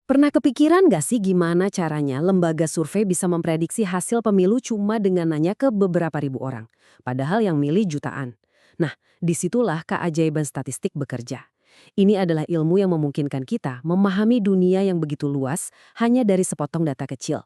Pernah kepikiran nggak sih gimana caranya lembaga survei bisa memprediksi hasil pemilu cuma dengan nanya ke beberapa ribu orang? Padahal yang milih jutaan. Nah, disitulah keajaiban statistik bekerja. Ini adalah ilmu yang memungkinkan kita memahami dunia yang begitu luas hanya dari sepotong data kecil.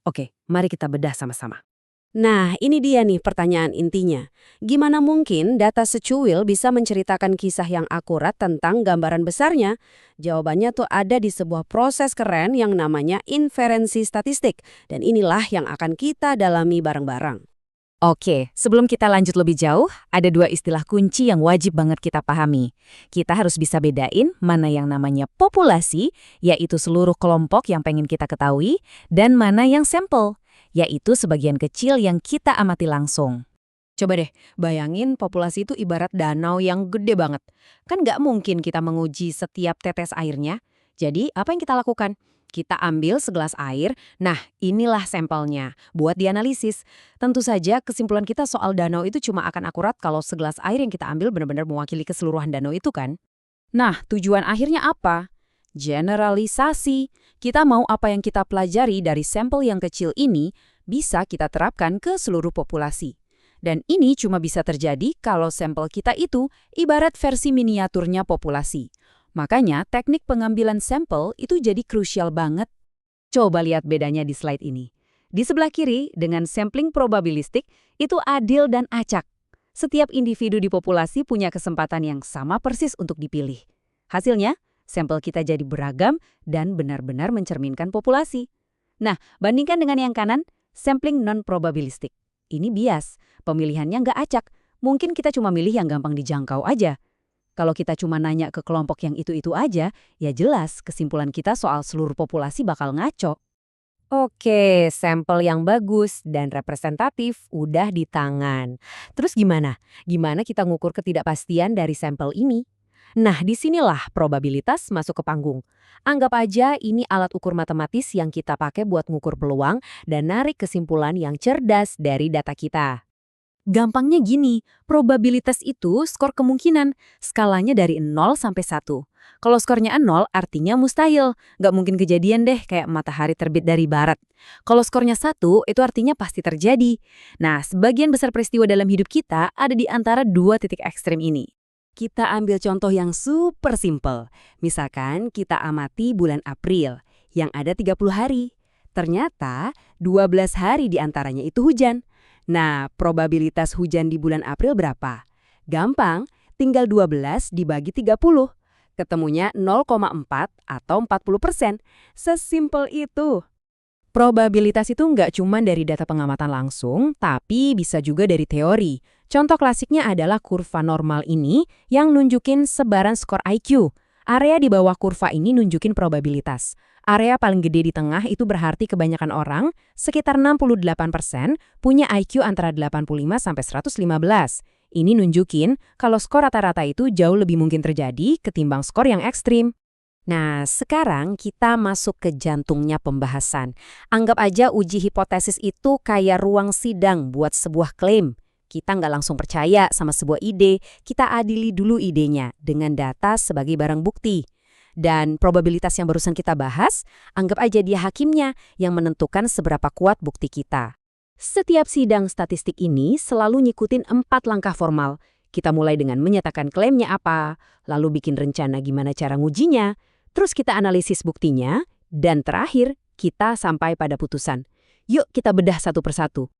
Oke, mari kita bedah sama-sama. Nah, ini dia nih pertanyaan intinya. Gimana mungkin data secuil bisa menceritakan kisah yang akurat tentang gambaran besarnya? Jawabannya tuh ada di sebuah proses keren yang namanya inferensi statistik. Dan inilah yang akan kita dalami bareng-bareng. Oke, sebelum kita lanjut lebih jauh, ada dua istilah kunci yang wajib banget kita pahami. Kita harus bisa bedain mana yang namanya populasi, yaitu seluruh kelompok yang pengen kita ketahui, dan mana yang sampel, yaitu sebagian kecil yang kita amati langsung. Coba deh, bayangin populasi itu ibarat danau yang gede banget. Kan nggak mungkin kita menguji setiap tetes airnya. Jadi, apa yang kita lakukan? Kita ambil segelas air, nah inilah sampelnya, buat dianalisis. Tentu saja kesimpulan kita soal danau itu cuma akan akurat kalau segelas air yang kita ambil benar-benar mewakili keseluruhan danau itu kan? Nah, tujuan akhirnya apa? Generalisasi. Kita mau apa yang kita pelajari dari sampel yang kecil ini bisa kita terapkan ke seluruh populasi. Dan ini cuma bisa terjadi kalau sampel kita itu ibarat versi miniaturnya populasi. Makanya teknik pengambilan sampel itu jadi krusial banget. Coba lihat bedanya di slide ini. Di sebelah kiri, dengan sampling probabilistik, itu adil dan acak. Setiap individu di populasi punya kesempatan yang sama persis untuk dipilih. Hasilnya, sampel kita jadi beragam dan benar-benar mencerminkan populasi. Nah, bandingkan dengan yang kanan, sampling non-probabilistik. Ini bias, pemilihannya nggak acak. Mungkin kita cuma milih yang gampang dijangkau aja. Kalau kita cuma nanya ke kelompok yang itu-itu aja, ya jelas kesimpulan kita soal seluruh populasi bakal ngaco. Oke, sampel yang bagus dan representatif udah di tangan. Terus gimana? Gimana kita ngukur ketidakpastian dari sampel ini? Nah, disinilah probabilitas masuk ke panggung. Anggap aja ini alat ukur matematis yang kita pakai buat ngukur peluang dan narik kesimpulan yang cerdas dari data kita. Gampangnya gini, probabilitas itu skor kemungkinan, skalanya dari 0 sampai 1. Kalau skornya 0 artinya mustahil, nggak mungkin kejadian deh kayak matahari terbit dari barat. Kalau skornya 1 itu artinya pasti terjadi. Nah, sebagian besar peristiwa dalam hidup kita ada di antara dua titik ekstrem ini. Kita ambil contoh yang super simple. Misalkan kita amati bulan April, yang ada 30 hari. Ternyata 12 hari di antaranya itu hujan. Nah, probabilitas hujan di bulan April berapa? Gampang, tinggal 12 dibagi 30. Ketemunya 0,4 atau 40%. Sesimpel itu. Probabilitas itu nggak cuma dari data pengamatan langsung, tapi bisa juga dari teori. Contoh klasiknya adalah kurva normal ini yang nunjukin sebaran skor IQ. Area di bawah kurva ini nunjukin probabilitas. Area paling gede di tengah itu berarti kebanyakan orang, sekitar 68%, punya IQ antara 85 sampai 115. Ini nunjukin kalau skor rata-rata itu jauh lebih mungkin terjadi ketimbang skor yang ekstrim. Nah, sekarang kita masuk ke jantungnya pembahasan. Anggap aja uji hipotesis itu kayak ruang sidang buat sebuah klaim. Kita nggak langsung percaya sama sebuah ide, kita adili dulu idenya dengan data sebagai barang bukti. Dan probabilitas yang barusan kita bahas, anggap aja dia hakimnya yang menentukan seberapa kuat bukti kita. Setiap sidang statistik ini selalu ngikutin 4 langkah formal. Kita mulai dengan menyatakan klaimnya apa, lalu bikin rencana gimana cara ngujinya, terus kita analisis buktinya, dan terakhir kita sampai pada putusan. Yuk kita bedah satu persatu.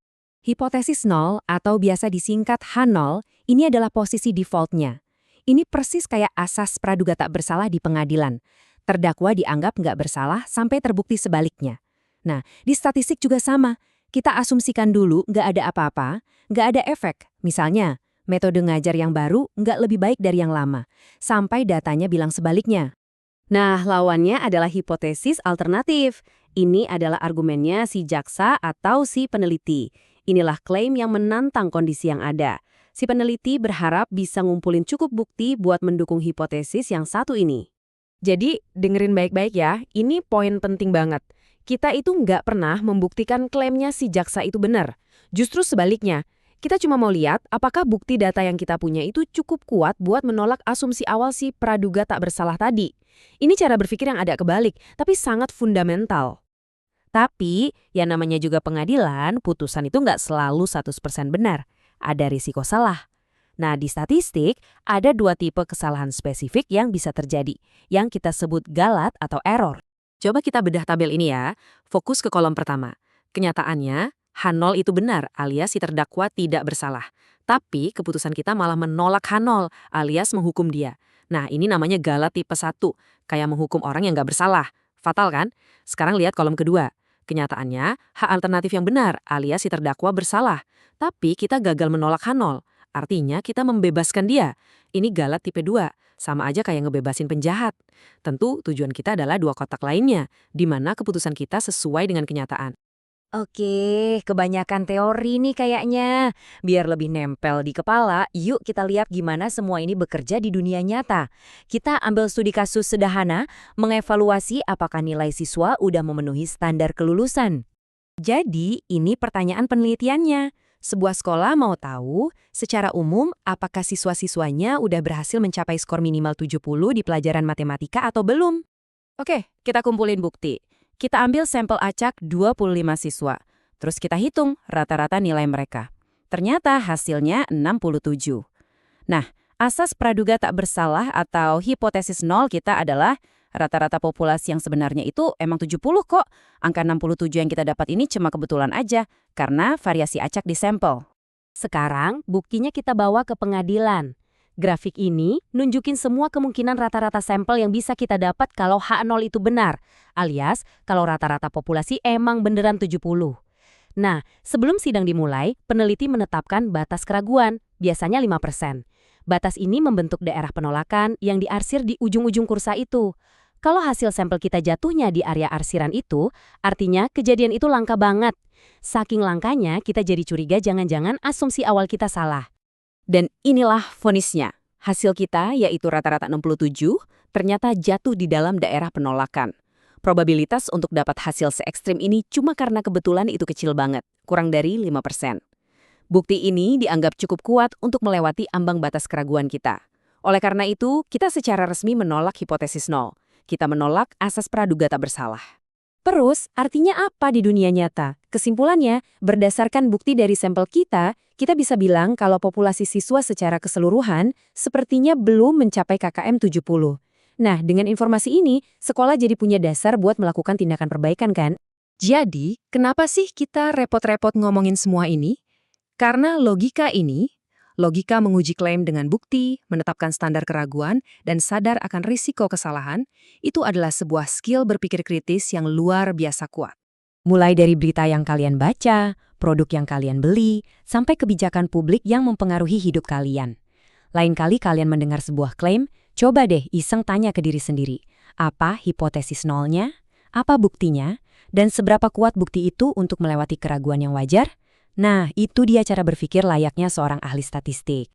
Hipotesis 0 atau biasa disingkat H0, ini adalah posisi defaultnya. Ini persis kayak asas praduga tak bersalah di pengadilan. Terdakwa dianggap nggak bersalah sampai terbukti sebaliknya. Nah, di statistik juga sama. Kita asumsikan dulu nggak ada apa-apa, nggak ada efek. Misalnya, metode ngajar yang baru nggak lebih baik dari yang lama, sampai datanya bilang sebaliknya. Nah, lawannya adalah hipotesis alternatif. Ini adalah argumennya si jaksa atau si peneliti. Inilah klaim yang menantang kondisi yang ada. Si peneliti berharap bisa ngumpulin cukup bukti buat mendukung hipotesis yang satu ini. Jadi, dengerin baik-baik ya, ini poin penting banget. Kita itu nggak pernah membuktikan klaimnya si jaksa itu benar. Justru sebaliknya, kita cuma mau lihat apakah bukti data yang kita punya itu cukup kuat buat menolak asumsi awal si praduga tak bersalah tadi. Ini cara berpikir yang agak kebalik, tapi sangat fundamental. Tapi, yang namanya juga pengadilan, putusan itu nggak selalu 100% benar. Ada risiko salah. Nah, di statistik, ada 2 tipe kesalahan spesifik yang bisa terjadi, yang kita sebut galat atau error. Coba kita bedah tabel ini ya. Fokus ke kolom pertama. Kenyataannya, H0 itu benar, alias si terdakwa tidak bersalah. Tapi, keputusan kita malah menolak H0, alias menghukum dia. Nah, ini namanya galat tipe 1, kayak menghukum orang yang nggak bersalah. Fatal kan? Sekarang lihat kolom kedua. Kenyataannya, hak alternatif yang benar, alias si terdakwa bersalah. Tapi, kita gagal menolak H0. Artinya kita membebaskan dia. Ini galat tipe 2, sama aja kayak ngebebasin penjahat. Tentu tujuan kita adalah 2 kotak lainnya, di mana keputusan kita sesuai dengan kenyataan. Oke, kebanyakan teori nih kayaknya. Biar lebih nempel di kepala, yuk kita lihat gimana semua ini bekerja di dunia nyata. Kita ambil studi kasus sederhana, mengevaluasi apakah nilai siswa udah memenuhi standar kelulusan. Jadi, ini pertanyaan penelitiannya. Sebuah sekolah mau tahu, secara umum, apakah siswa-siswanya udah berhasil mencapai skor minimal 70 di pelajaran matematika atau belum? Oke, kita kumpulin bukti. Kita ambil sampel acak 25 siswa. Terus kita hitung rata-rata nilai mereka. Ternyata hasilnya 67. Nah, asas praduga tak bersalah atau hipotesis nol kita adalah rata-rata populasi yang sebenarnya itu emang 70 kok. Angka 67 yang kita dapat ini cuma kebetulan aja, karena variasi acak di sampel. Sekarang, buktinya kita bawa ke pengadilan. Grafik ini nunjukin semua kemungkinan rata-rata sampel yang bisa kita dapat kalau H0 itu benar, alias kalau rata-rata populasi emang beneran 70. Nah, sebelum sidang dimulai, peneliti menetapkan batas keraguan, biasanya 5%. Batas ini membentuk daerah penolakan yang diarsir di ujung-ujung kursa itu. Kalau hasil sampel kita jatuhnya di area arsiran itu, artinya kejadian itu langka banget. Saking langkanya, kita jadi curiga jangan-jangan asumsi awal kita salah. Dan inilah vonisnya. Hasil kita, yaitu rata-rata 67, ternyata jatuh di dalam daerah penolakan. Probabilitas untuk dapat hasil se-ekstrim ini cuma karena kebetulan itu kecil banget, kurang dari 5%. Bukti ini dianggap cukup kuat untuk melewati ambang batas keraguan kita. Oleh karena itu, kita secara resmi menolak hipotesis nol. Kita menolak asas praduga tak bersalah. Terus, artinya apa di dunia nyata? Kesimpulannya, berdasarkan bukti dari sampel kita bisa bilang kalau populasi siswa secara keseluruhan sepertinya belum mencapai KKM 70. Nah, dengan informasi ini, sekolah jadi punya dasar buat melakukan tindakan perbaikan kan? Jadi, kenapa sih kita repot-repot ngomongin semua ini? Karena logika menguji klaim dengan bukti, menetapkan standar keraguan, dan sadar akan risiko kesalahan, itu adalah sebuah skill berpikir kritis yang luar biasa kuat. Mulai dari berita yang kalian baca, produk yang kalian beli, sampai kebijakan publik yang mempengaruhi hidup kalian. Lain kali kalian mendengar sebuah klaim, coba deh iseng tanya ke diri sendiri, apa hipotesis nolnya, apa buktinya, dan seberapa kuat bukti itu untuk melewati keraguan yang wajar? Nah, itu dia cara berpikir layaknya seorang ahli statistik.